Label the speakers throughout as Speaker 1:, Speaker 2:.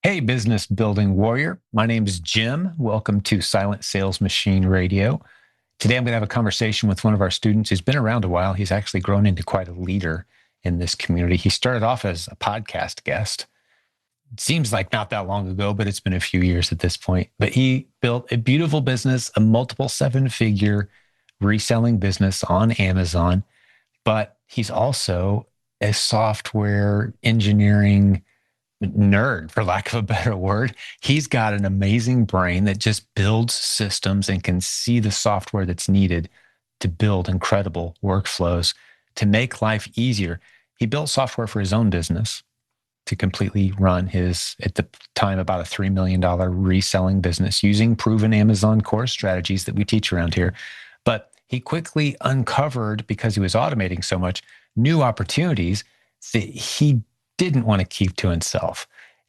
Speaker 1: Hey, business building warrior. My name is Jim. Welcome to Silent Sales Machine Radio. Today, I'm going to have a conversation with one of our students who's been around a while. He's actually grown into quite a leader in this community. He started off as a podcast guest. It seems like not that long ago, but it's been a few years at this point. But he built a beautiful business, a multiple seven-figure reselling business on Amazon. But he's also a software engineering nerd, for lack of a better word. He's got an amazing brain that just builds systems and can see the software that's needed to build incredible workflows to make life easier. He built software for his own business to completely run his, at the time, about a $3 million reselling business using proven Amazon core strategies that we teach around here. But he quickly uncovered, because he was automating so much, new opportunities that he didn't want to keep to himself.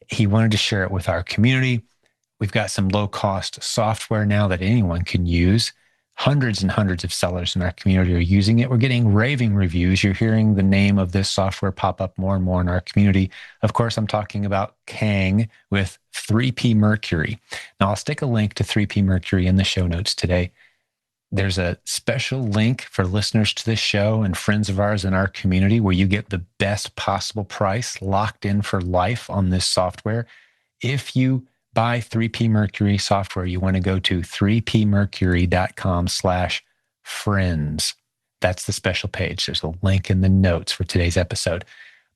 Speaker 1: He wanted to share it with our community. We've got some low-cost software now that anyone can use. Hundreds and hundreds of sellers in our community are using it. We're getting raving reviews. You're hearing the name of this software pop up more and more in our community. Of course, I'm talking about Kang with 3P Mercury. Now, I'll stick a link to 3P Mercury in the show notes today. There's a special link for listeners to this show and friends of ours in our community where you get the best possible price locked in for life on this software. If you buy 3P Mercury software, you want to go to 3pmercury.com/friends. That's the special page. There's a link in the notes for today's episode.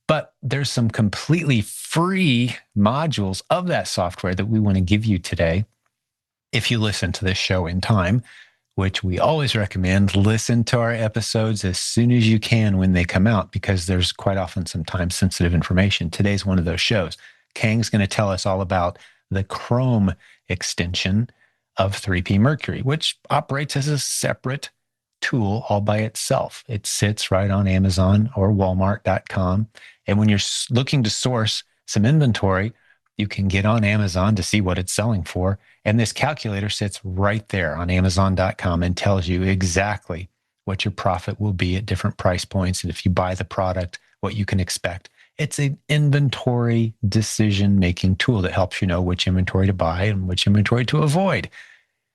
Speaker 1: But there's some completely free modules of that software that we want to give you today. If you listen to this show in time, which we always recommend, listen to our episodes as soon as you can when they come out, because there's quite often some time-sensitive information. Today's one of those shows. Kang's going to tell us all about the Chrome extension of 3P Mercury, which operates as a separate tool all by itself. It sits right on Amazon or Walmart.com. And when you're looking to source some inventory, you can get on Amazon to see what it's selling for. And this calculator sits right there on Amazon.com and tells you exactly what your profit will be at different price points. And if you buy the product, what you can expect. It's an inventory decision-making tool that helps you know which inventory to buy and which inventory to avoid.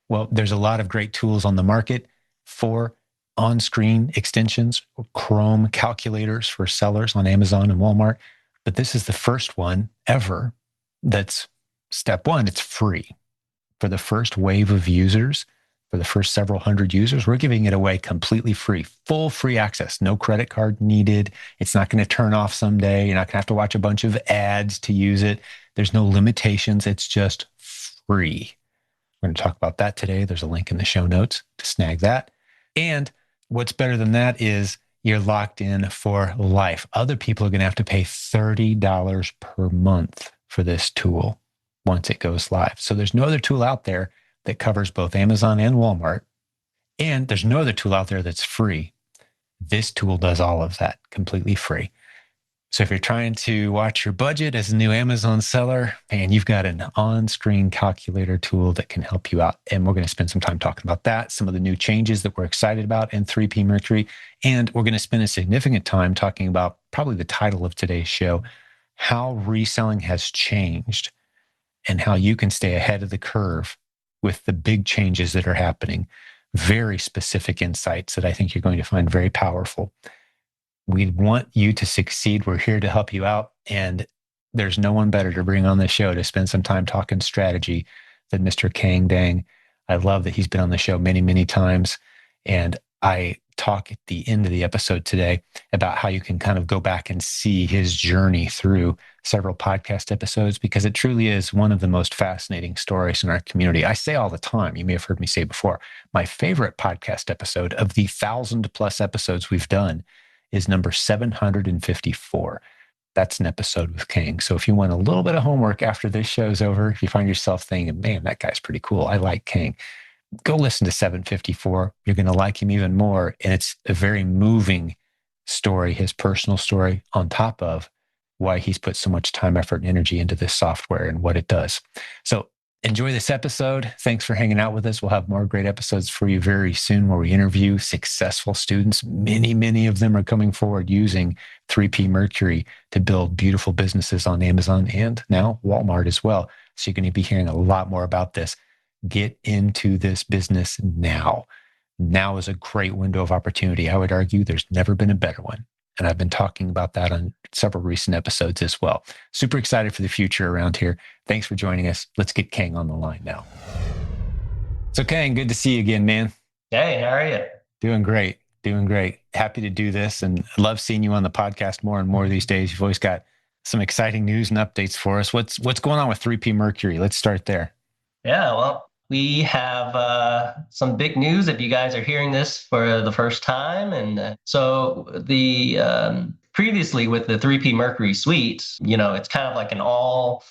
Speaker 1: Well, there's a lot of great tools on the market for on-screen extensions, Chrome calculators for sellers on Amazon and Walmart. But this is the first one ever that's step one. It's free. For the first wave of users, for the first several hundred users, we're giving it away completely free, full free access, no credit card needed. It's not going to turn off someday. You're not going to have to watch a bunch of ads to use it. There's no limitations. It's just free. We're going to talk about that today. There's a link in the show notes to snag that. And what's better than that is you're locked in for life. Other people are going to have to pay $30 per month for this tool once it goes live. So there's no other tool out there that covers both Amazon and Walmart. And there's no other tool out there that's free. This tool does all of that completely free. So if you're trying to watch your budget as a new Amazon seller, and you've got an on-screen calculator tool that can help you out. And we're going to spend some time talking about that, some of the new changes that we're excited about in 3P Mercury. And we're going to spend a significant time talking about probably the title of today's show, how reselling has changed and how you can stay ahead of the curve with the big changes that are happening. Very specific insights that I think you're going to find very powerful. We want you to succeed. We're here to help you out. And there's no one better to bring on the show to spend some time talking strategy than Mr. Kang Dang. I love that he's been on the show many, many times. And I talk at the end of the episode today about how you can kind of go back and see his journey through several podcast episodes, because it truly is one of the most fascinating stories in our community. I say all the time, you may have heard me say before, my favorite podcast episode of the 1,000+ episodes we've done is number 754. That's an episode with Kang. So if you want a little bit of homework after this show's over, if you find yourself thinking, man, that guy's pretty cool, I like Kang, go listen to 754. You're going to like him even more. And it's a very moving story, his personal story, on top of why he's put so much time, effort, and energy into this software and what it does. So Enjoy this episode. Thanks for hanging out with us. We'll have more great episodes for you very soon where we interview successful students. Many of them are coming forward using 3P Mercury to build beautiful businesses on Amazon and now Walmart as well. So you're going to be hearing a lot more about this. Get into this business now. Now is a great window of opportunity. I would argue there's never been a better one. And I've been talking about that on several recent episodes as well. Super excited for the future around here. Thanks for joining us. Let's get Kang on the line now. So Kang, good to see you again, man.
Speaker 2: Hey, how are you?
Speaker 1: Doing great. Happy to do this and love seeing you on the podcast more and more these days. You've always got some exciting news and updates for us. What's going on with 3P Mercury? Let's start there.
Speaker 2: Yeah, well, we have some big news if you guys are hearing this for the first time. And so the previously with the 3P Mercury suite, it's kind of like an all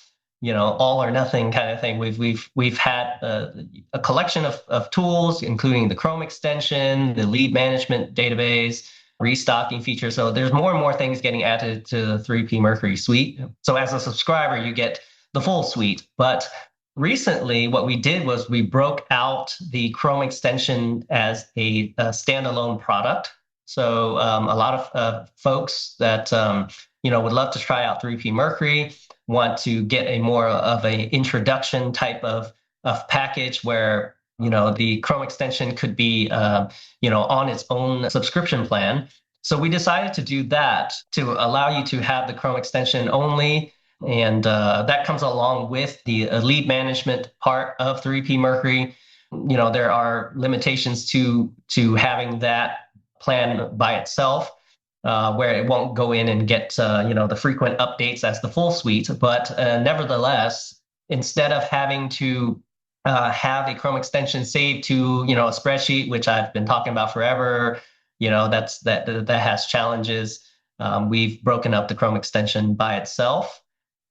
Speaker 2: or nothing kind of thing. We've had a collection of tools, including the Chrome extension, the lead management database, restocking feature. So there's more and more things getting added to the 3P Mercury suite. So as a subscriber, you get the full suite. But recently, what we did was we broke out the Chrome extension as a standalone product. So a lot of folks that would love to try out 3P Mercury want to get a more of an introduction type of package where the Chrome extension could be on its own subscription plan. So we decided to do that to allow you to have the Chrome extension only. And that comes along with the lead management part of 3P Mercury. There are limitations to having that plan by itself, where it won't go in and get the frequent updates as the full suite. But nevertheless, instead of having to have a Chrome extension saved to a spreadsheet, which I've been talking about forever, that has challenges. We've broken up the Chrome extension by itself.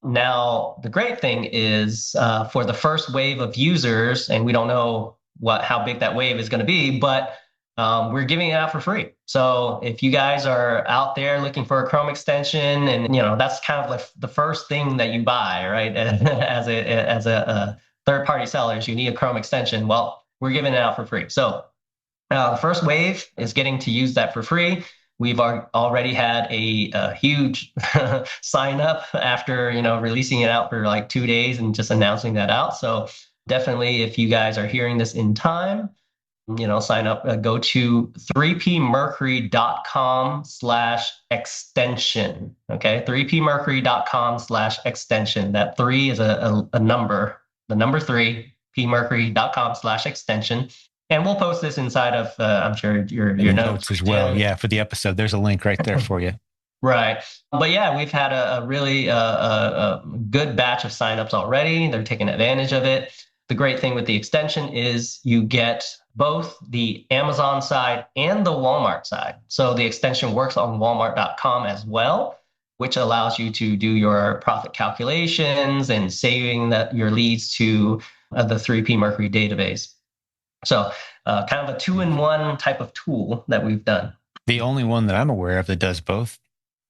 Speaker 2: Now, the great thing is for the first wave of users, and we don't know how big that wave is going to be, but we're giving it out for free. So if you guys are out there looking for a Chrome extension, and that's kind of like the first thing that you buy, right? as a third-party sellers, you need a Chrome extension. Well, we're giving it out for free. So the first wave is getting to use that for free. We've already had a huge sign up after releasing it out for like 2 days and just announcing that out. So definitely, if you guys are hearing this in time, sign up. Go to 3pmercury.com/extension. Okay, 3pmercury.com/extension. That 3 is a number. The number 3, pmercury.com/extension. And we'll post this inside of, I'm sure, your notes
Speaker 1: as well. Yeah, for the episode. There's a link right there for you.
Speaker 2: Right. But yeah, we've had a really a good batch of signups already. They're taking advantage of it. The great thing with the extension is you get both the Amazon side and the Walmart side. So the extension works on walmart.com as well, which allows you to do your profit calculations and saving your leads to the 3P Mercury database. So kind of a 2-in-1 type of tool that we've done.
Speaker 1: The only one that I'm aware of that does both.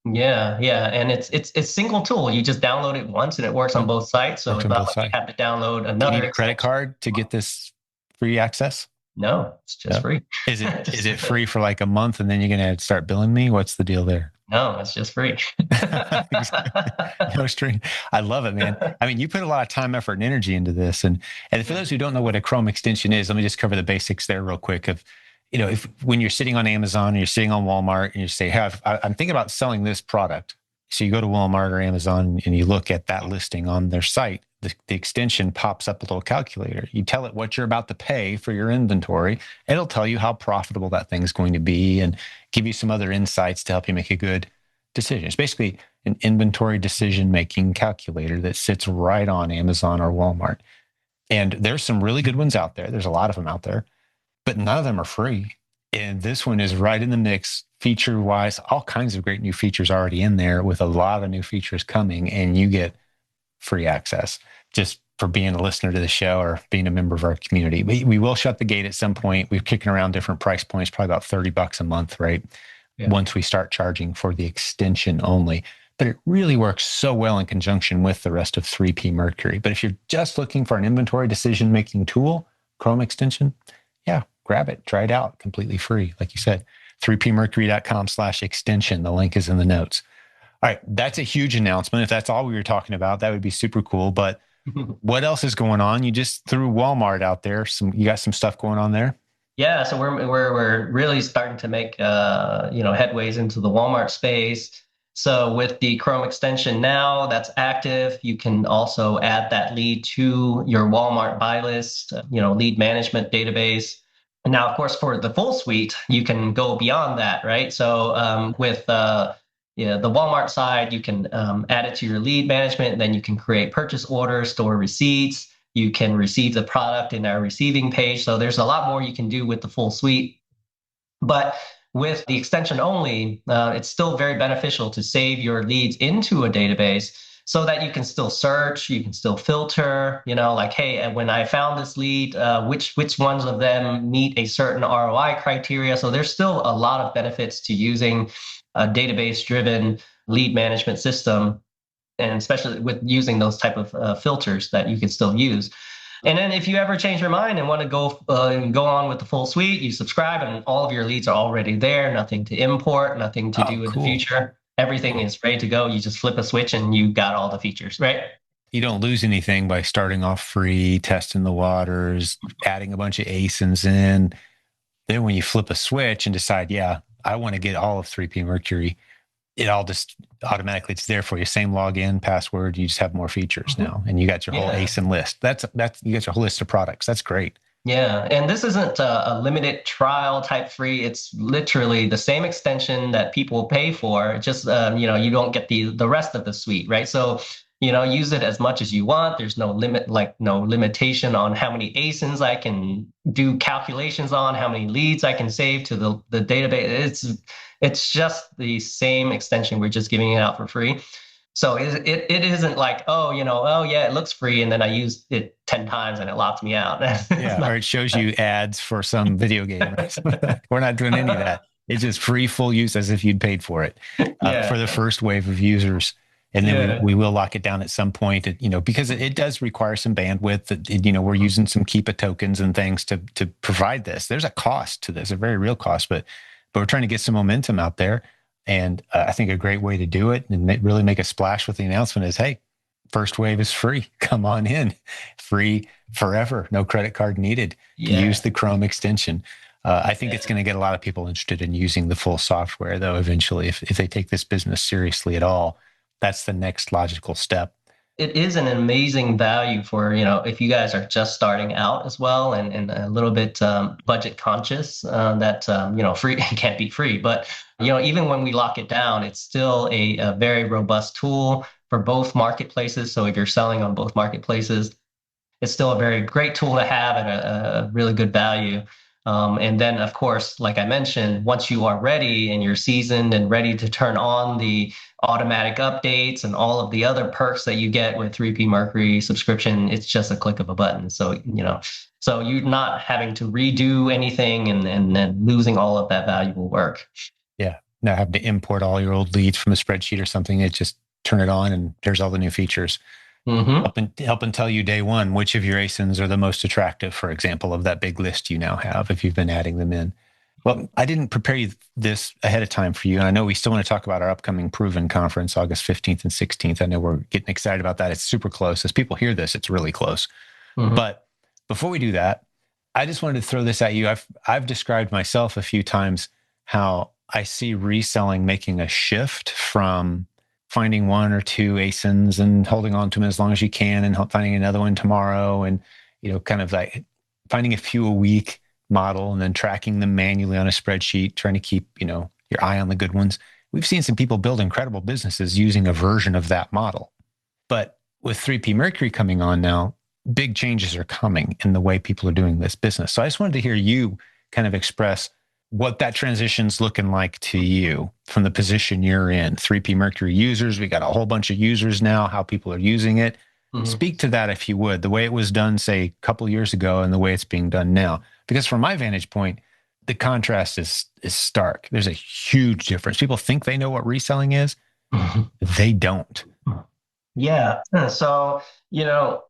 Speaker 2: Yeah. And it's single tool. You just download it once and it works on both sites. So it's not like you have to download another.
Speaker 1: Do you need a credit card to get this free access?
Speaker 2: No, it's just free.
Speaker 1: Is it free for like a month and then you're going to start billing me? What's the deal there?
Speaker 2: No, it's just free.
Speaker 1: No string. I love it, man. I mean, you put a lot of time, effort, and energy into this. And for those who don't know what a Chrome extension is, let me just cover the basics there real quick. If when you're sitting on Amazon or you're sitting on Walmart and you say, hey, I'm thinking about selling this product. So you go to Walmart or Amazon and you look at that listing on their site, the extension pops up a little calculator. You tell it what you're about to pay for your inventory. It'll tell you how profitable that thing's going to be and give you some other insights to help you make a good decision. It's basically an inventory decision-making calculator that sits right on Amazon or Walmart. And there's some really good ones out there. There's a lot of them out there, but none of them are free. And this one is right in the mix, feature-wise, all kinds of great new features already in there with a lot of new features coming, and you get free access just for being a listener to the show or being a member of our community. We will shut the gate at some point. We're kicking around different price points, probably about $30 a month, right? Yeah. Once we start charging for the extension only. but it really works so well in conjunction with the rest of 3P Mercury. But if you're just looking for an inventory decision-making tool, Chrome extension, yeah, grab it, try it out, completely free. Like you said, 3pmercury.com/extension. The link is in the notes. All right, that's a huge announcement. If that's all we were talking about, that would be super cool. But what else is going on? You just threw Walmart out there. You got some stuff going on there?
Speaker 2: Yeah, so we're really starting to make headways into the Walmart space. So with the Chrome extension now that's active, you can also add that lead to your Walmart buy list, lead management database. And now, of course, for the full suite, you can go beyond that, right? So with the Walmart side, you can add it to your lead management, and then you can create purchase orders, store receipts. You can receive the product in our receiving page. So there's a lot more you can do with the full suite. But with the extension only, it's still very beneficial to save your leads into a database so that you can still search, you can still filter, like, hey, when I found this lead, which ones of them meet a certain ROI criteria. So there's still a lot of benefits to using a database-driven lead management system, and especially with using those type of filters that you can still use. And then if you ever change your mind and want to go on with the full suite, you subscribe and all of your leads are already there, nothing to import, nothing to do in the future. Everything is ready to go. You just flip a switch and you got all the features, right?
Speaker 1: You don't lose anything by starting off free, testing the waters, adding a bunch of ASINs in. Then when you flip a switch and decide, yeah, I want to get all of 3P Mercury, it all just automatically, it's there for you. Same login, password. You just have more features now, and you got your whole ASIN list. That's you got your whole list of products. That's great.
Speaker 2: Yeah, and this isn't a limited trial type free. It's literally the same extension that people pay for. Just you don't get the rest of the suite, right? So use it as much as you want. There's no limit, like no limitation on how many ASINs I can do calculations on, how many leads I can save to the database. It's just the same extension. We're just giving it out for free. So it isn't like, oh yeah, it looks free, and then I use it 10 times and it locks me out.
Speaker 1: Yeah, or it shows you ads for some video game. We're not doing any of that. It's just free full use as if you'd paid for it for the first wave of users. And then we will lock it down at some point, because it does require some bandwidth. We're using some Keepa tokens and things to provide this. There's a cost to this, a very real cost, but we're trying to get some momentum out there. And I think a great way to do it and really make a splash with the announcement is, hey, first wave is free. Come on in. Free forever. No credit card needed. Use the Chrome extension. I think it's going to get a lot of people interested in using the full software, though, eventually. If they take this business seriously at all, that's the next logical step.
Speaker 2: It is an amazing value for, if you guys are just starting out as well and a little bit budget conscious, that, free can't be free. But, even when we lock it down, it's still a very robust tool for both marketplaces. So if you're selling on both marketplaces, it's still a very great tool to have and a really good value. And then, of course, like I mentioned, once you are ready and you're seasoned and ready to turn on the automatic updates and all of the other perks that you get with 3P Mercury subscription, it's just a click of a button. So, so you're not having to redo anything and then losing all of that valuable work.
Speaker 1: Yeah. Not having to import all your old leads from a spreadsheet or something. It just turn it on and there's all the new features. Help and tell you day one which of your ASINs are the most attractive, for example, of that big list you now have if you've been adding them in. Well, I didn't prepare this ahead of time for you. And I know we still want to talk about our upcoming Proven conference, August 15th and 16th. I know we're getting excited about that. It's super close. As people hear this, it's really close. But before we do that, I just wanted to throw this at you. I've described myself a few times how I see reselling making a shift from finding one or two ASINs and holding on to them as long as you can and finding another one tomorrow and, kind of like finding a few a week model and then tracking them manually on a spreadsheet, trying to keep, your eye on the good ones. We've seen some people build incredible businesses using a version of that model. But with 3P Mercury coming on now, big changes are coming in the way people are doing this business. So I just wanted to hear you kind of express what that transition's looking like to you from the position you're in. 3P Mercury users, we got a whole bunch of users now, how people are using it. Speak to that, if you would, the way it was done, say, a couple of years ago and the way it's being done now. Because from my vantage point, the contrast is stark. There's a huge difference. People think they know what reselling is, They don't.
Speaker 2: Yeah. So,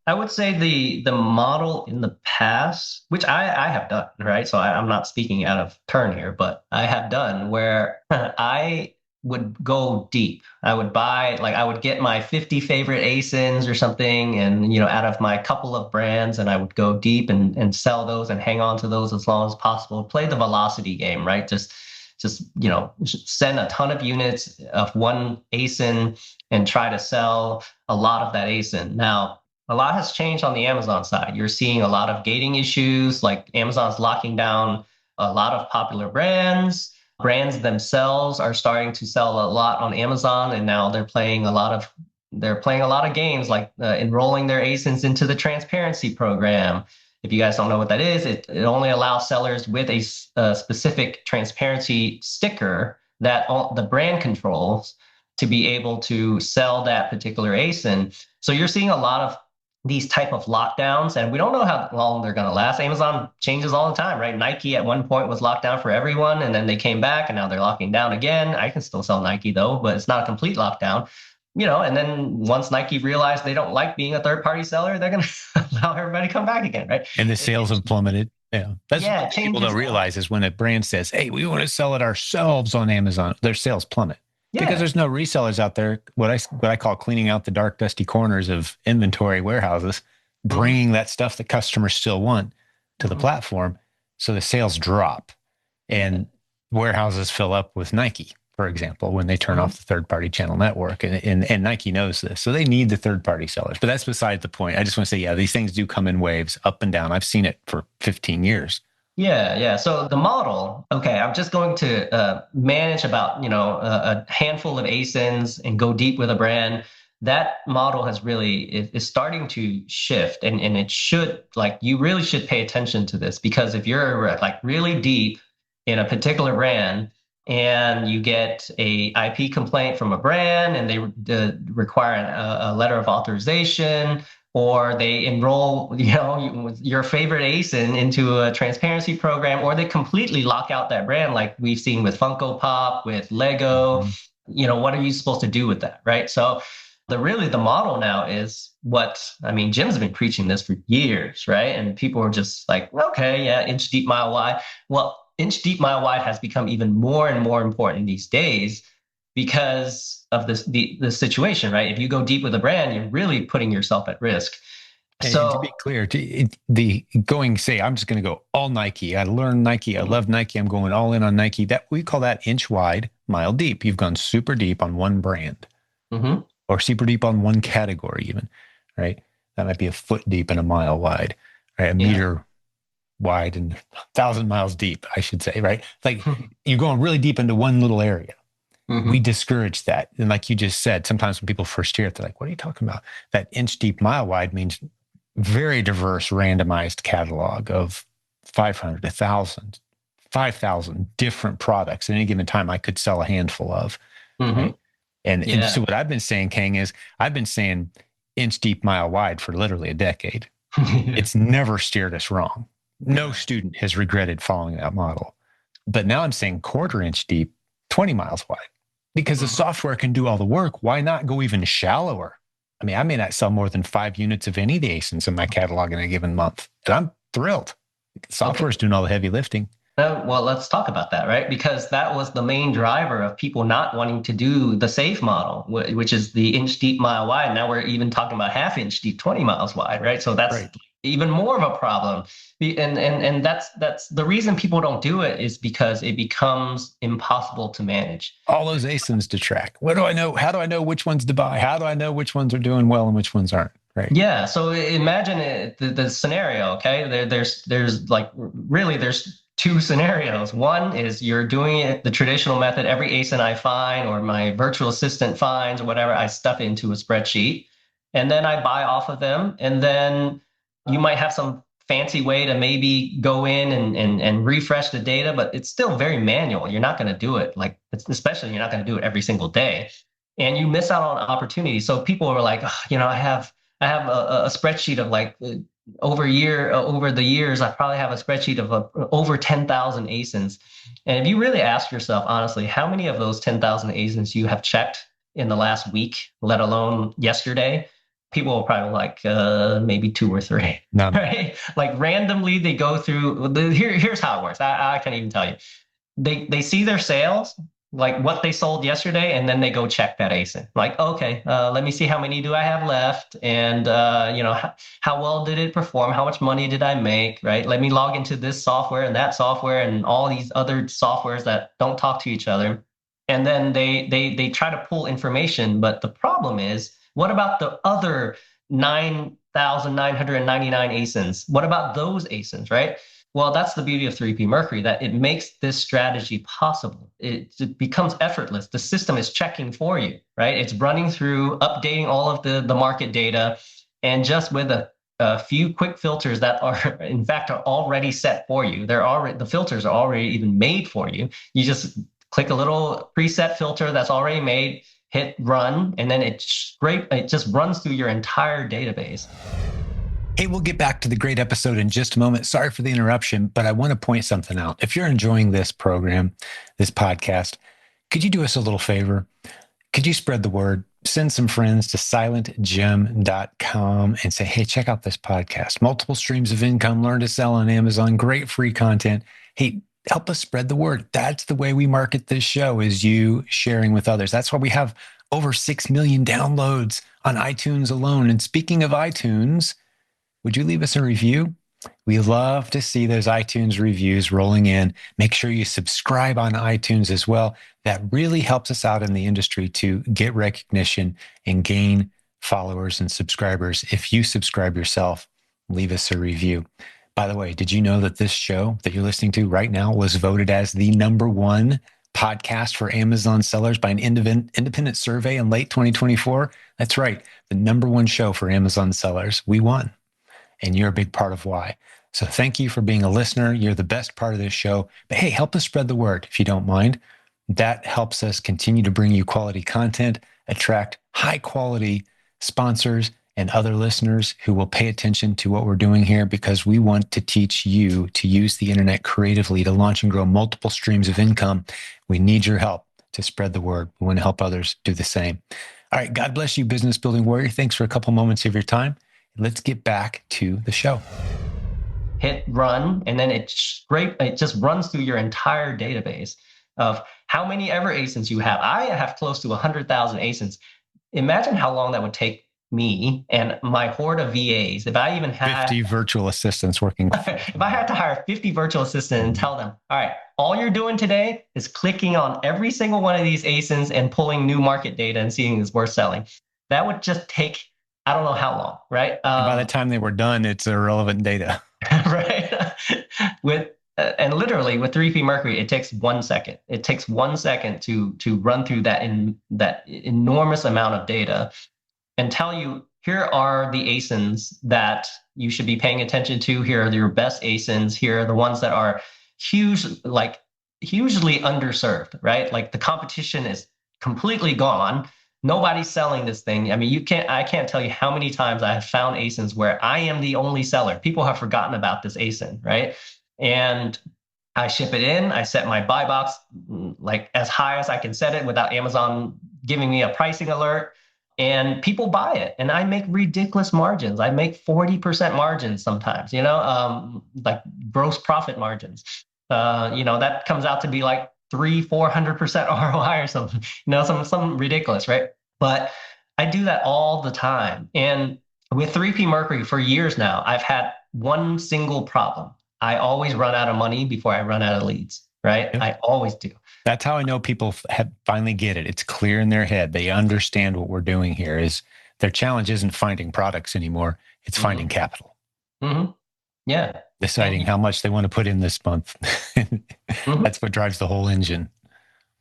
Speaker 2: I would say the model in the past, which I have done, right? So I'm not speaking out of turn here, but I have done where I would go deep. I would get my 50 favorite ASINs or something, and out of my couple of brands, and I would go deep and sell those and hang on to those as long as possible. Play the velocity game, right? Just send a ton of units of one ASIN and try to sell a lot of that ASIN. Now, a lot has changed on the Amazon side. You're seeing a lot of gating issues, like Amazon's locking down a lot of popular brands. Brands themselves are starting to sell a lot on Amazon, and now they're playing a lot of games, like enrolling their ASINs into the transparency program. If you guys don't know what that is, it only allows sellers with a specific transparency sticker that the brand controls to be able to sell that particular ASIN. So you're seeing a lot of these type of lockdowns, and we don't know how long they're going to last. Amazon changes all the time, right? Nike at one point was locked down for everyone, and then they came back, and now they're locking down again. I can still sell Nike though, but it's not a complete lockdown. And then once Nike realized they don't like being a third-party seller, they're going to allow everybody to come back again, right?
Speaker 1: And the sales have plummeted. Yeah. That's
Speaker 2: Yeah,
Speaker 1: what
Speaker 2: it
Speaker 1: people don't
Speaker 2: changes.
Speaker 1: realize is when a brand says, hey, we want to sell it ourselves on Amazon, their sales plummet because
Speaker 2: Yeah.
Speaker 1: there's no resellers out there. What I call cleaning out the dark, dusty corners of inventory warehouses,
Speaker 2: Mhm.
Speaker 1: bringing that stuff that customers still want to the
Speaker 2: Mhm.
Speaker 1: platform. So the sales drop
Speaker 2: Yeah.
Speaker 1: and warehouses fill up with Nike, for example, when they turn
Speaker 2: Mhm.
Speaker 1: off the third party channel network. And Nike knows this. So they need the third party sellers. But that's beside the point. I just want to say, yeah, these things do come in waves up and down. I've seen it for 15 years.
Speaker 2: Yeah, yeah. So the model, okay, I'm just going to manage about, a handful of ASINs and go deep with a brand. That model has really is starting to shift, and it should, like, you really should pay attention to this, because if you're like really deep in a particular brand and you get a IP complaint from a brand and they require a letter of authorization, or they enroll, your favorite ASIN into a transparency program, or they completely lock out that brand, like we've seen with Funko Pop, with Lego.
Speaker 1: Mm-hmm.
Speaker 2: What are you supposed to do with that, right? So the model now is what, I mean, Jim's been preaching this for years, right? And people are just like, okay, yeah, inch deep, mile wide. Well, inch deep, mile wide has become even more and more important these days because of the situation, right? If you go deep with a brand, you're really putting yourself at risk.
Speaker 1: And to be
Speaker 2: So,
Speaker 1: clear, the going, say, I'm just going to go all Nike. I learned Nike. I love Nike. I'm going all in on Nike. That we call that inch wide, mile deep. You've gone super deep on one brand
Speaker 2: mhm,
Speaker 1: or super deep on one category, even, right? That might be a foot deep and a mile wide, right? A
Speaker 2: yeah,
Speaker 1: meter wide and 1,000 miles deep, I should say, right? Like you're going really deep into one little area. We
Speaker 2: mhm,
Speaker 1: discourage that. And like you just said, sometimes when people first hear it, they're like, what are you talking about? That inch deep, mile wide means very diverse, randomized catalog of 500, 1,000, 5,000 different products. At any given time, I could sell a handful of,
Speaker 2: mhm,
Speaker 1: right? And so
Speaker 2: yeah,
Speaker 1: what I've been saying, Kang, is I've been saying inch deep, mile wide for literally a decade.
Speaker 2: yeah,
Speaker 1: It's never steered us wrong. No
Speaker 2: yeah,
Speaker 1: student has regretted following that model. But now I'm saying quarter inch deep, 20 miles wide, because the
Speaker 2: mhm,
Speaker 1: software can do all the work. Why not go even shallower? I mean, I may not sell more than 5 units of any of the ASINs in my catalog in a given month, and I'm thrilled. The software
Speaker 2: okay.
Speaker 1: is doing all the heavy lifting.
Speaker 2: Well, let's talk about that, right? Because that was the main driver of people not wanting to do the safe model, which is the inch deep, mile wide. Now we're even talking about half inch deep, 20 miles wide, right? So that's
Speaker 1: Right.
Speaker 2: even more of a problem. And that's the reason people don't do it, is because it becomes impossible to manage.
Speaker 1: All those ASINs to track. What do I know? How do I know which ones to buy? How do I know which ones are doing well and which ones aren't? Right.
Speaker 2: Yeah, so imagine the scenario, okay? There's like, really, there's two scenarios. One is you're doing it the traditional method. Every ASIN I find, or my virtual assistant finds, or whatever, I stuff into a spreadsheet, and then I buy off of them. And then you might have some fancy way to maybe go in and refresh the data, but it's still very manual. You're not going to do it, like, especially you're not going to do it every single day, and you miss out on opportunities. So people are like, "Ugh, I have a spreadsheet of, like, over the years, I probably have a spreadsheet of over 10,000 ASINs. And if you really ask yourself honestly, how many of those 10,000 ASINs you have checked in the last week, let alone yesterday, people will probably like maybe two or three,
Speaker 1: None.
Speaker 2: right? Like randomly they go through here's how it works. I can't even tell you. They see their sales, like what they sold yesterday, and then they go check that ASIN. Like, okay, let me see how many do I have left, and how well did it perform? How much money did I make? Right? Let me log into this software and that software and all these other softwares that don't talk to each other, and then they try to pull information. But the problem is, what about the other 9,999 ASINs? What about those ASINs? Right? Well, that's the beauty of 3P Mercury, that it makes this strategy possible. It becomes effortless. The system is checking for you, right? It's running through, updating all of the market data, and just with a few quick filters that are, in fact, are already set for you. The filters are already even made for you. You just click a little preset filter that's already made, hit run, and then it just runs through your entire database.
Speaker 1: Hey, we'll get back to the great episode in just a moment. Sorry for the interruption, but I want to point something out. If you're enjoying this program, this podcast, could you do us a little favor? Could you spread the word? Send some friends to silentjimdotcom and say, hey, check out this podcast. Multiple streams of income, learn to sell on Amazon, great free content. Hey, help us spread the word. That's the way we market this show, is you sharing with others. That's why we have over 6 million downloads on iTunes alone. And speaking of iTunes, would you leave us a review? We love to see those iTunes reviews rolling in. Make sure you subscribe on iTunes as well. That really helps us out in the industry to get recognition and gain followers and subscribers. If you subscribe yourself, leave us a review. By the way, did you know that this show that you're listening to right now was voted as the #1 podcast for Amazon sellers by an independent survey in late 2024? That's right, the #1 show for Amazon sellers. We won. And you're a big part of why. So thank you for being a listener. You're the best part of this show. But hey, help us spread the word if you don't mind. That helps us continue to bring you quality content, attract high quality sponsors and other listeners who will pay attention to what we're doing here, because we want to teach you to use the internet creatively to launch and grow multiple streams of income. We need your help to spread the word. We want to help others do the same. All right. God bless you, business building warrior. Thanks for a couple moments of your time. Let's get back to the show.
Speaker 2: Hit run, and then it just runs through your entire database of how many ever ASINs you have. I have close to 100,000 ASINs. Imagine how long that would take me and my horde of VAs. If I even had
Speaker 1: 50 virtual assistants working.
Speaker 2: If I had to hire 50 virtual assistants and tell them, all right, all you're doing today is clicking on every single one of these ASINs and pulling new market data and seeing it's worth selling, that would just take, I don't know how long, right?
Speaker 1: By the time they were done, it's irrelevant data.
Speaker 2: Right. And literally with 3P Mercury, it takes 1 second. It takes 1 second to run through that enormous amount of data and tell you, here are the ASINs that you should be paying attention to. Here are your best ASINs. Here are the ones that are hugely underserved, right? Like the competition is completely gone. Nobody's selling this thing. I mean, I can't tell you how many times I have found ASINs where I am the only seller. People have forgotten about this ASIN, right? And I ship it in, I set my buy box like as high as I can set it without Amazon giving me a pricing alert, and people buy it. And I make ridiculous margins. I make 40% margins sometimes, like gross profit margins. That comes out to be like 300-400% ROI or something, something ridiculous, right? But I do that all the time. And with 3P Mercury for years now, I've had one single problem. I always run out of money before I run out of leads, right? Yep. I always do.
Speaker 1: That's how I know people finally get it. It's clear in their head. They understand what we're doing here. Is their challenge isn't finding products anymore. It's finding capital.
Speaker 2: Mm-hmm. Yeah.
Speaker 1: Deciding how much they want to put in this month. That's what drives the whole engine.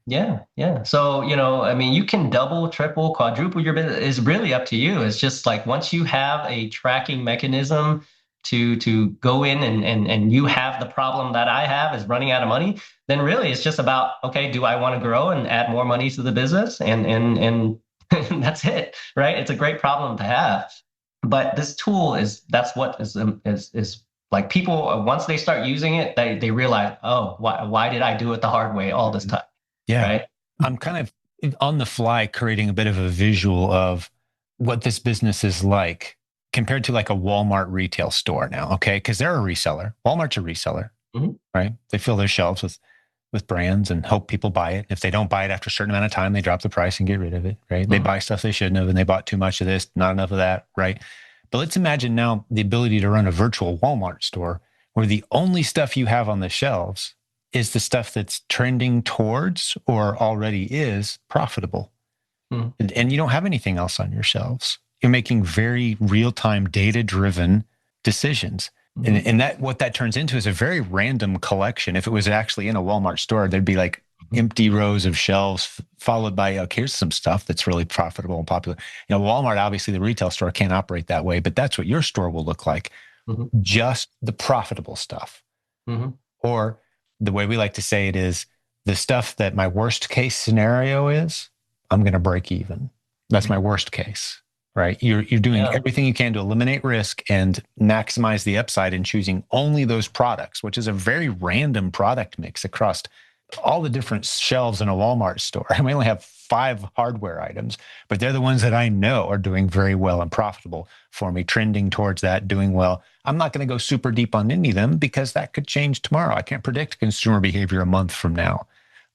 Speaker 2: Yeah. Yeah. So, you can double, triple, quadruple your business. It's really up to you. It's just like once you have a tracking mechanism to go in and you have the problem that I have is running out of money, then really it's just about, okay, do I want to grow and add more money to the business? And that's it, right? It's a great problem to have. But this tool that's what is like people, once they start using it, they realize, oh, why did I do it the hard way all this time?
Speaker 1: Yeah.
Speaker 2: Right?
Speaker 1: I'm kind of on the fly creating a bit of a visual of what this business is like compared to like a Walmart retail store now, okay? Because they're a reseller. Walmart's a reseller,
Speaker 2: Mhm.
Speaker 1: right? They fill their shelves with brands and hope people buy it. If they don't buy it after a certain amount of time, they drop the price and get rid of it, right? They
Speaker 2: Mhm.
Speaker 1: buy stuff they shouldn't have, and they bought too much of this, not enough of that, right? But let's imagine now the ability to run a virtual Walmart store where the only stuff you have on the shelves is the stuff that's trending towards or already is profitable.
Speaker 2: Mhm.
Speaker 1: And you don't have anything else on your shelves. You're making very real-time data-driven decisions.
Speaker 2: Mhm.
Speaker 1: And that what that turns into is a very random collection. If it was actually in a Walmart store, there'd be like empty rows of shelves followed by, okay, here's some stuff that's really profitable and popular. Walmart, obviously the retail store can't operate that way, but that's what your store will look like.
Speaker 2: Mhm.
Speaker 1: Just the profitable stuff.
Speaker 2: Mhm.
Speaker 1: Or the way we like to say it is the stuff that my worst case scenario is, I'm going to break even. That's my
Speaker 2: Mhm.
Speaker 1: worst case, right? You're doing
Speaker 2: Yeah.
Speaker 1: everything you can to eliminate risk and maximize the upside in choosing only those products, which is a very random product mix across all the different shelves in a Walmart store. I only have 5 hardware items, but they're the ones that I know are doing very well and profitable for me, trending towards that, doing well. I'm not going to go super deep on any of them because that could change tomorrow. I can't predict consumer behavior a month from now,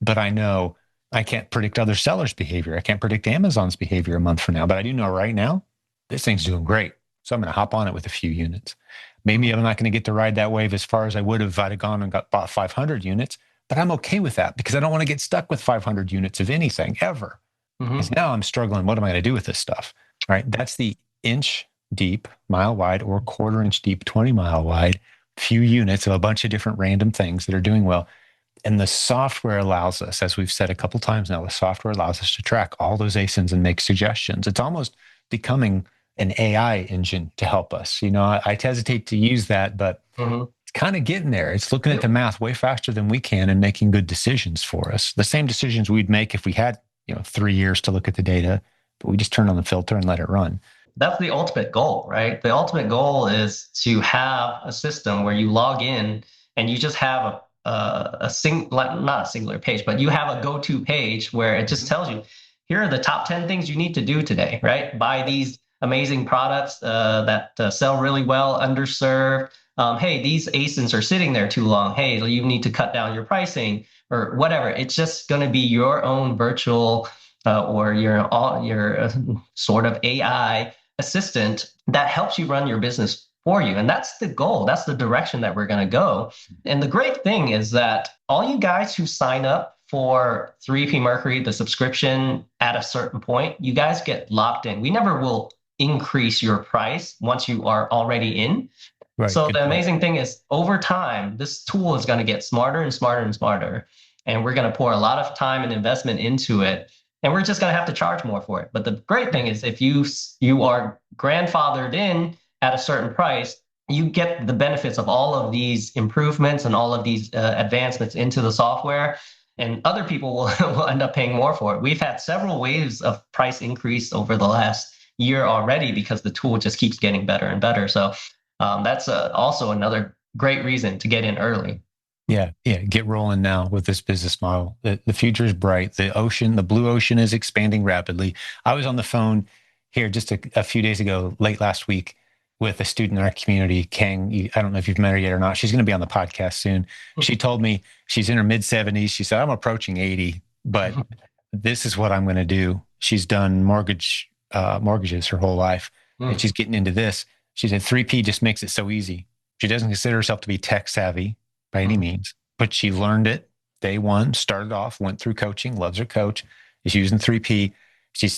Speaker 1: but I know I can't predict other sellers' behavior. I can't predict Amazon's behavior a month from now, but I do know right now this thing's doing great. So I'm going to hop on it with a few units. Maybe
Speaker 2: Mhm.
Speaker 1: I'm not going to get to ride that wave as far as I would have if I'd have gone and bought 500 units, but I'm okay with that because I don't want to get stuck with 500 units of anything ever. Because
Speaker 2: Mhm.
Speaker 1: now I'm struggling. What am I going to do with this stuff? Right? That's the inch deep, mile wide, or quarter-inch deep, 20-mile wide, few units of a bunch of different random things that are doing well. And the software allows us, as we've said a couple times now, the software allows us to track all those ASINs and make suggestions. It's almost becoming an AI engine to help us. I hesitate to use that, but
Speaker 2: Mhm.
Speaker 1: it's kind of getting there. It's looking at the
Speaker 2: Yep.
Speaker 1: math way faster than we can and making good decisions for us. The same decisions we'd make if we had, 3 years to look at the data, but we just turn on the filter and let it run.
Speaker 2: That's the ultimate goal, right? The ultimate goal is to have a system where you log in and you just have not a singular page, but you have a go-to page where it just tells you, here are the top 10 things you need to do today, right? Buy these amazing products that sell really well, underserved. Hey, these ASINs are sitting there too long. Hey, you need to cut down your pricing or whatever. It's just going to be your own virtual or your sort of AI assistant that helps you run your business for you. And that's the goal. That's the direction that we're going to go. And the great thing is that all you guys who sign up for 3P Mercury, the subscription at a certain point, you guys get locked in. We never will increase your price once you are already in.
Speaker 1: Right.
Speaker 2: So
Speaker 1: Good
Speaker 2: the
Speaker 1: point.
Speaker 2: amazing thing is over time, this tool is going to get smarter and smarter and smarter. And we're going to pour a lot of time and investment into it. And we're just going to have to charge more for it. But the great thing is if you are grandfathered in at a certain price, you get the benefits of all of these improvements and all of these advancements into the software. And other people will end up paying more for it. We've had several waves of price increase over the last year already because the tool just keeps getting better and better. So that's also another great reason to get in early.
Speaker 1: Yeah, yeah. Get rolling now with this business model. The future is bright. The blue ocean is expanding rapidly. I was on the phone here just a few days ago, late last week, with a student in our community, Kang. I don't know if you've met her yet or not. She's going to be on the podcast soon. She told me she's in her mid 70s. She said, I'm approaching 80, but this is what I'm going to do. She's done mortgages her whole life, and she's getting into this. She said 3P just makes it so easy. She doesn't consider herself to be tech savvy by any means, but she learned it day one, started off, went through coaching, loves her coach, is using 3P.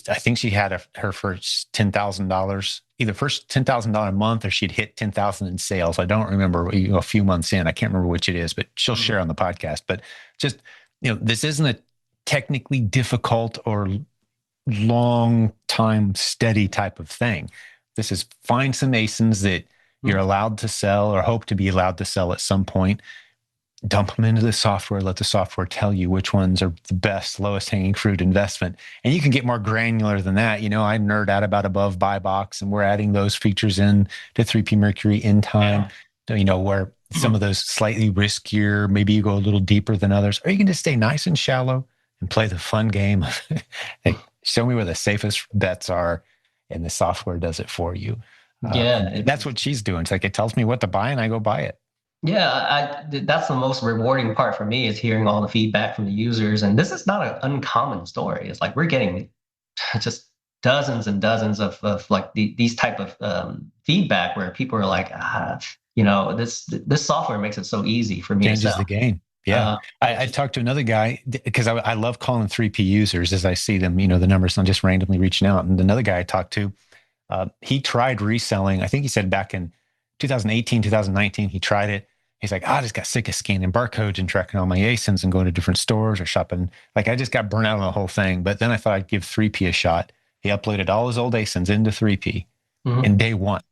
Speaker 1: I think she had her first $10,000, either first $10,000 a month or she'd hit 10,000 in sales. I don't remember, a few months in, I can't remember which it is, but she'll share on the podcast. But just, this isn't a technically difficult or long time steady type of thing. This is find some ASINs that you're allowed to sell or hope to be allowed to sell at some point, dump them into the software, let the software tell you which ones are the best, lowest hanging fruit investment. And you can get more granular than that. I nerd out about above buy box, and we're adding those features in to 3P Mercury in time.
Speaker 2: Yeah.
Speaker 1: So, where some of those slightly riskier, maybe you go a little deeper than others, or you can just stay nice and shallow and play the fun game of like, show me where the safest bets are, and the software does it for you.
Speaker 2: Yeah,
Speaker 1: And that's what she's doing. It's like it tells me what to buy, and I go buy it.
Speaker 2: yeah, that's the most rewarding part for me is hearing all the feedback from the users. And this is not an uncommon story. It's like we're getting just dozens and dozens of like these type of feedback where people are like, this software makes it so easy for me to
Speaker 1: Changes
Speaker 2: sell.
Speaker 1: the game. Yeah. I talked to another guy because I love calling 3P users as I see them, the numbers, I'm just randomly reaching out. And another guy I talked to, he tried reselling. I think he said back in 2018, 2019, he tried it. He's like, I just got sick of scanning barcodes and tracking all my ASINs and going to different stores or shopping. Like I just got burnt out on the whole thing. But then I thought I'd give 3P a shot. He uploaded all his old ASINs into 3P
Speaker 2: Mhm.
Speaker 1: in day one.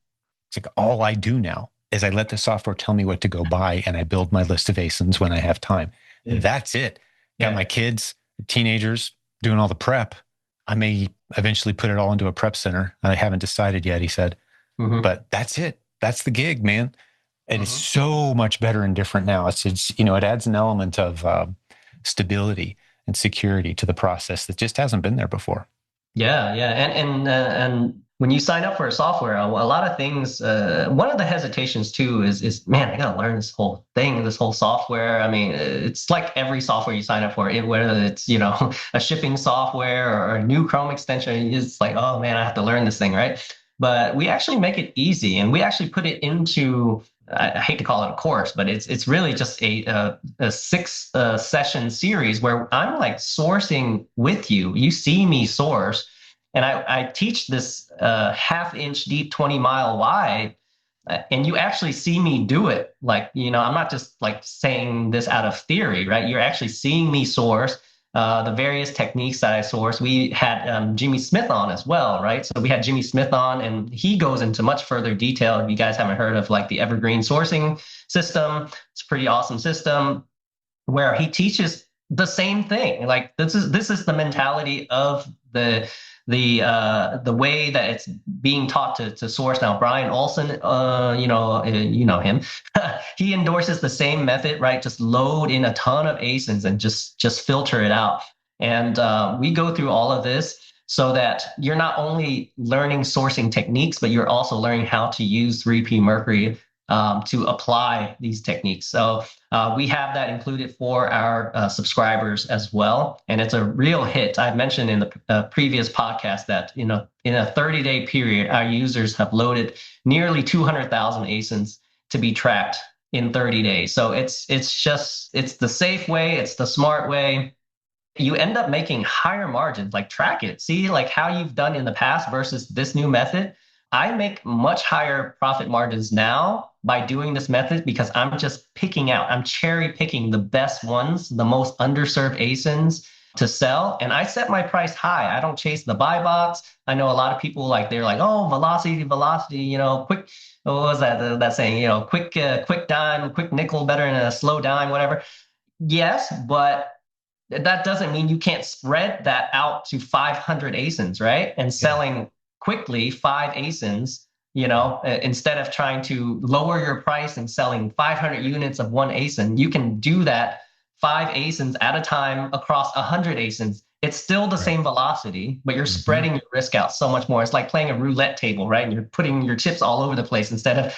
Speaker 1: It's like all I do now is I let the software tell me what to go buy, and I build my list of ASINs when I have time.
Speaker 2: Yeah.
Speaker 1: That's it. Got
Speaker 2: Yeah.
Speaker 1: my kids, teenagers doing all the prep. I may eventually put it all into a prep center. I haven't decided yet, he said,
Speaker 2: Hmm.
Speaker 1: but that's it. That's the gig, man. It is
Speaker 2: Hmm.
Speaker 1: so much better and different now. It adds an element of stability and security to the process that just hasn't been there before.
Speaker 2: Yeah, yeah, and when you sign up for a software, a lot of things. One of the hesitations too is man, I gotta learn this whole thing, this whole software. I mean, it's like every software you sign up for, whether it's a shipping software or a new Chrome extension, it's like, oh man, I have to learn this thing, right? But we actually make it easy, and we actually put it into. I hate to call it a course, but it's really just a six session series where I'm like sourcing with you. You see me source, and I teach this half-inch deep, 20-mile wide, and you actually see me do it. Like I'm not just like saying this out of theory, right? You're actually seeing me source. The various techniques that I source. We had Jimmy Smith on as well, right? So we had Jimmy Smith on, and he goes into much further detail. If you guys haven't heard of like the Evergreen Sourcing System, it's a pretty awesome system where he teaches the same thing. Like this is the mentality of the way that it's being taught to source now. Brian Olson, you know him. He endorses the same method, right? Just load in a ton of ASINs and just filter it out. And we go through all of this so that you're not only learning sourcing techniques, but you're also learning how to use 3P Mercury to apply these techniques. So we have that included for our subscribers as well, and it's a real hit. I mentioned in the previous podcast that in a 30-day period, our users have loaded nearly 200,000 ASINs to be tracked in 30 days. So it's the safe way, it's the smart way. You end up making higher margins. Like track it, see like how you've done in the past versus this new method. I make much higher profit margins now by doing this method because I'm cherry picking the best ones, the most underserved ASINs to sell. And I set my price high. I don't chase the buy box. I know a lot of people they're like, oh, velocity, quick. What was that saying? Quick dime, quick nickel better than a slow dime, whatever. Yes, but that doesn't mean you can't spread that out to 500 ASINs, right? And
Speaker 1: Yeah.
Speaker 2: selling quickly 5 ASINs, instead of trying to lower your price and selling 500 units of one ASIN, you can do that 5 ASINs at a time across 100 ASINs. It's still the
Speaker 1: Right.
Speaker 2: same velocity, but you're
Speaker 1: Mm-hmm.
Speaker 2: spreading your risk out so much more. It's like playing a roulette table, right? And you're putting your chips all over the place instead of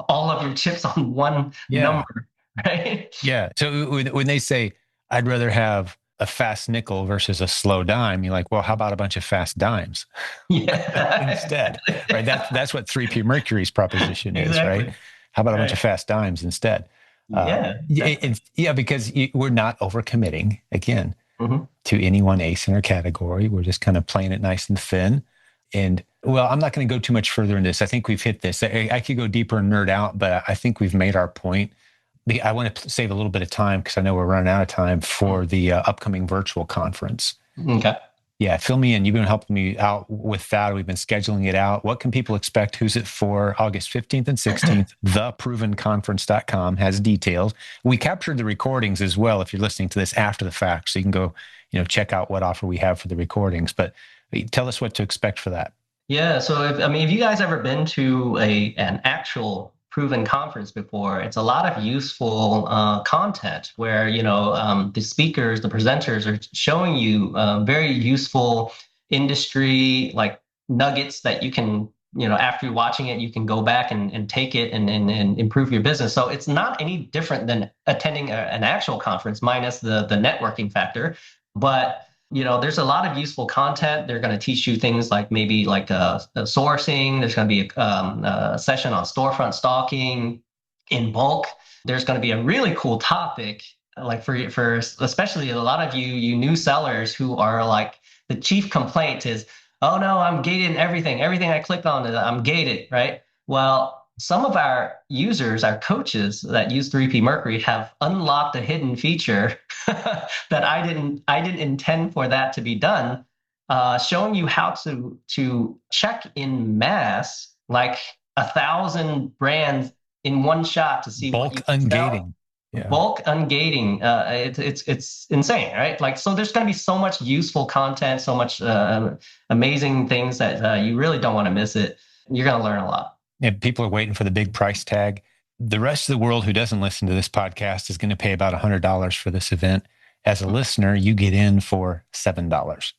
Speaker 2: all of your chips on one
Speaker 1: Yeah.
Speaker 2: number, right?
Speaker 1: Yeah. So when they say, I'd rather have a fast nickel versus a slow dime, you're like, well, how about a bunch of fast dimes
Speaker 2: Yeah.
Speaker 1: instead? Right. That's what 3P Mercury's proposition is, right?
Speaker 2: Exactly.
Speaker 1: How about a bunch
Speaker 2: Right.
Speaker 1: of fast dimes instead?
Speaker 2: Yeah, exactly.
Speaker 1: Yeah, because we're not overcommitting again
Speaker 2: Hmm.
Speaker 1: to any one ASIN or category. We're just kind of playing it nice and thin. And well, I'm not going to go too much further in this. I think we've hit this. I could go deeper and nerd out, but I think we've made our point. I want to save a little bit of time because I know we're running out of time for the upcoming virtual conference.
Speaker 2: Okay.
Speaker 1: Yeah, fill me in. You've been helping me out with that. We've been scheduling it out. What can people expect? Who's it for? August 15th and 16th. Theprovenconference.com has details. We captured the recordings as well if you're listening to this after the fact. So you can go, check out what offer we have for the recordings. But tell us what to expect for that.
Speaker 2: Yeah. So if you guys ever been to an actual proven conference before, it's a lot of useful content where, the speakers, the presenters are showing you very useful industry like nuggets that you can, after watching it, you can go back and take it and improve your business. So it's not any different than attending an actual conference minus the networking factor. But there's a lot of useful content. They're going to teach you things like maybe like sourcing. There's going to be a session on storefront stalking in bulk. There's going to be a really cool topic, like for especially a lot of you new sellers who are like the chief complaint is, oh no, I'm gated in everything. Everything I click on, I'm gated, right? Well, some of our users, our coaches that use 3P Mercury have unlocked a hidden feature that I didn't intend for that to be done, showing you how to check in mass like 1,000 brands in one shot to see what
Speaker 1: Bulk
Speaker 2: you can sell.
Speaker 1: ungating. Yeah.
Speaker 2: Bulk ungating, it's insane, right? Like, so there's going to be so much useful content, so much amazing things that you really don't want to miss it. You're going to learn a lot.
Speaker 1: And people are waiting for the big price tag. The rest of the world who doesn't listen to this podcast is going to pay about $100 for this event. As a listener, you get in for $7,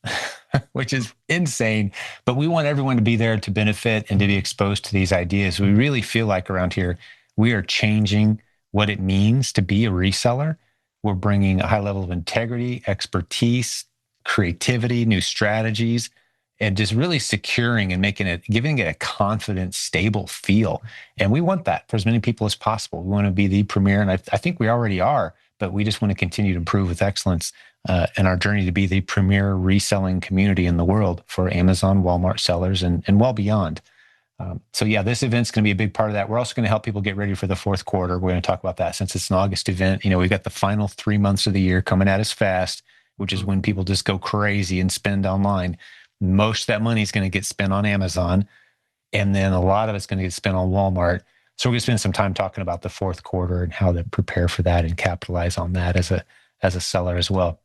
Speaker 1: which is insane. But we want everyone to be there to benefit and to be exposed to these ideas. We really feel like around here, we are changing what it means to be a reseller. We're bringing a high level of integrity, expertise, creativity, new strategies, and just really securing and giving it a confident, stable feel. And we want that for as many people as possible. We want to be the premier, and I think we already are, but we just want to continue to improve with excellence in our journey to be the premier reselling community in the world for Amazon, Walmart sellers, and well beyond. So yeah, this event's going to be a big part of that. We're also going to help people get ready for the fourth quarter. We're going to talk about that since it's an August event. We've got the final 3 months of the year coming at us fast, which is when people just go crazy and spend online. Most of that money is going to get spent on Amazon, and then a lot of it's going to get spent on Walmart. So we're going to spend some time talking about the fourth quarter and how to prepare for that and capitalize on that as a seller as well.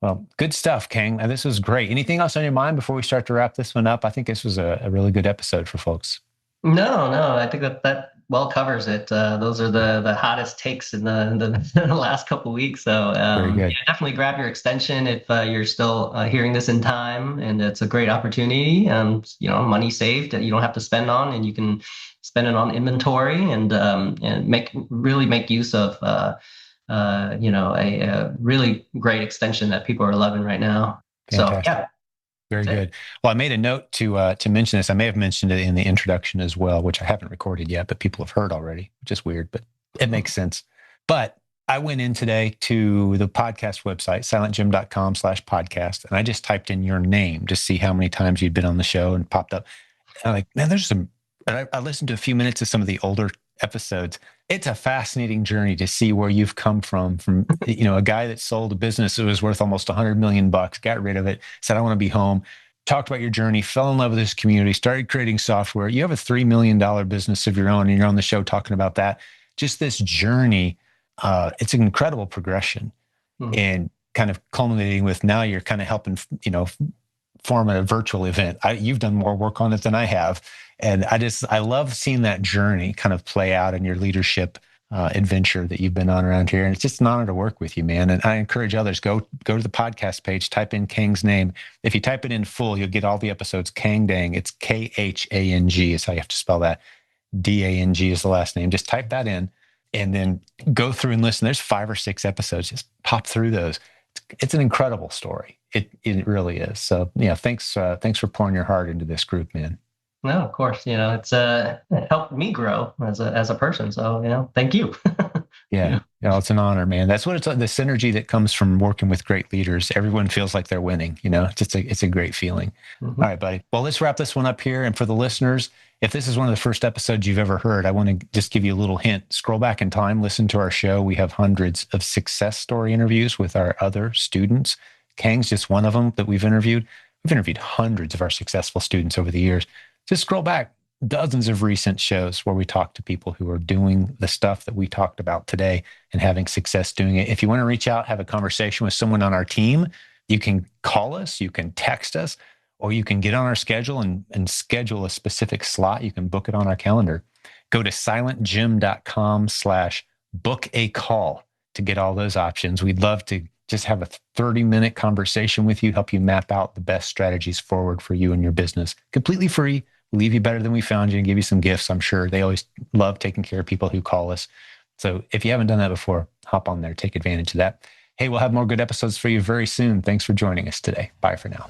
Speaker 1: Well, good stuff, Kang. This was great. Anything else on your mind before we start to wrap this one up? I think this was a really good episode for folks.
Speaker 2: No, I think that well covers it. Those are the hottest takes in the last couple of weeks. So
Speaker 1: Very good.
Speaker 2: yeah, definitely grab your extension if you're still hearing this in time, and it's a great opportunity. Money saved that you don't have to spend on, and you can spend it on inventory and make use of a really great extension that people are loving right now.
Speaker 1: Fantastic.
Speaker 2: So yeah.
Speaker 1: Very good. Well, I made a note to mention this. I may have mentioned it in the introduction as well, which I haven't recorded yet, but people have heard already, which is weird, but it makes sense. But I went in today to the podcast website, silentjimdotcom/podcast, and I just typed in your name to see how many times you'd been on the show, and popped up. And I'm like, man, there's some. And I listened to a few minutes of some of the older episodes. It's a fascinating journey to see where you've come from a guy that sold a business that was worth almost $100 million, got rid of it, said, I want to be home, talked about your journey, fell in love with this community, started creating software. You have a $3 million business of your own, and you're on the show talking about that. Just this journey, it's an incredible progression, and kind of culminating with now you're kind of helping, form a virtual event. You've done more work on it than I have. And I love seeing that journey kind of play out in your leadership adventure that you've been on around here. And it's just an honor to work with you, man. And I encourage others, go to the podcast page, type in Kang's name. If you type it in full, you'll get all the episodes. Kang Dang. It's Khang is how you have to spell that. Dang is the last name. Just type that in and then go through and listen. There's 5 or 6 episodes. Just pop through those. It's an incredible story. It really is. So yeah, thanks for pouring your heart into this group, man.
Speaker 2: No, of course. It's helped me grow as a person. So thank you.
Speaker 1: Yeah, it's an honor, man. That's what it's like. The synergy that comes from working with great leaders. Everyone feels like they're winning. It's a great feeling.
Speaker 2: Mm-hmm.
Speaker 1: All right, buddy. Well, let's wrap this one up here. And for the listeners, if this is one of the first episodes you've ever heard, I want to just give you a little hint. Scroll back in time, listen to our show. We have hundreds of success story interviews with our other students. Kang's just one of them that we've interviewed. We've interviewed hundreds of our successful students over the years. Just scroll back, dozens of recent shows where we talk to people who are doing the stuff that we talked about today and having success doing it. If you want to reach out, have a conversation with someone on our team, you can call us, you can text us, or you can get on our schedule and schedule a specific slot. You can book it on our calendar. Go to silentjimdotcom/book a call to get all those options. We'd love to just have a 30-minute conversation with you, help you map out the best strategies forward for you and your business. Completely free. We leave you better than we found you and give you some gifts. I'm sure they always love taking care of people who call us. So if you haven't done that before, hop on there, take advantage of that. Hey, we'll have more good episodes for you very soon. Thanks for joining us today. Bye for now.